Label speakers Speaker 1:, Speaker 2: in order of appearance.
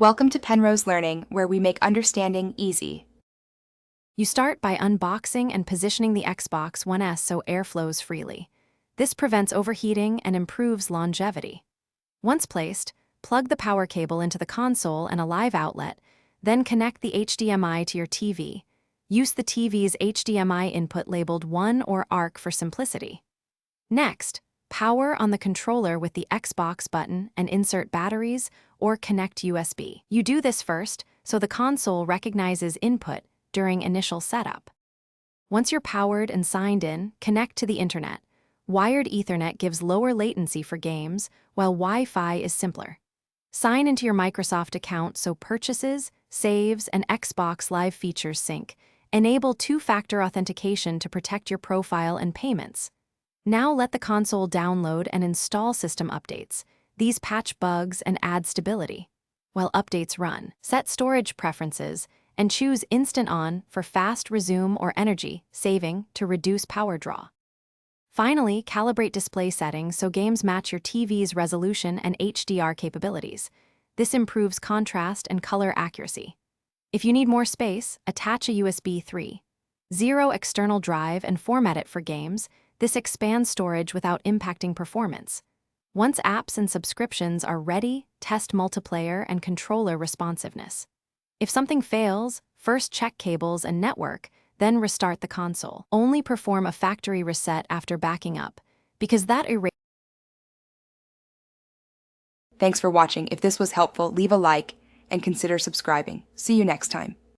Speaker 1: Welcome to Penrose Learning, where we make understanding easy.
Speaker 2: You start by unboxing and positioning the Xbox One S so air flows freely. This prevents overheating and improves longevity. Once placed, plug the power cable into the console and a live outlet, then connect the HDMI to your TV. Use the TV's HDMI input labeled 1 or ARC for simplicity. Next, power on the controller with the Xbox button and insert batteries or connect USB. You do this first so the console recognizes input during initial setup. Once you're powered and signed in, connect to the internet. Wired Ethernet gives lower latency for games, while Wi-Fi is simpler. Sign into your Microsoft account so purchases, saves, and Xbox Live features sync. Enable two-factor authentication to protect your profile and payments. Now let the console download and install system updates. These patch bugs and add stability. While updates run, set storage preferences and choose Instant On for fast resume or energy saving to reduce power draw. Finally, calibrate display settings so games match your TV's resolution and HDR capabilities. This improves contrast and color accuracy. If you need more space, attach a USB 3.0 external drive and format it for games. This expands storage without impacting performance. Once apps and subscriptions are ready, test multiplayer and controller responsiveness. If something fails, first check cables and network, then restart the console. Only perform a factory reset after backing up, because that erases.
Speaker 1: Thanks for watching. If this was helpful, leave a like and consider subscribing. See you next time.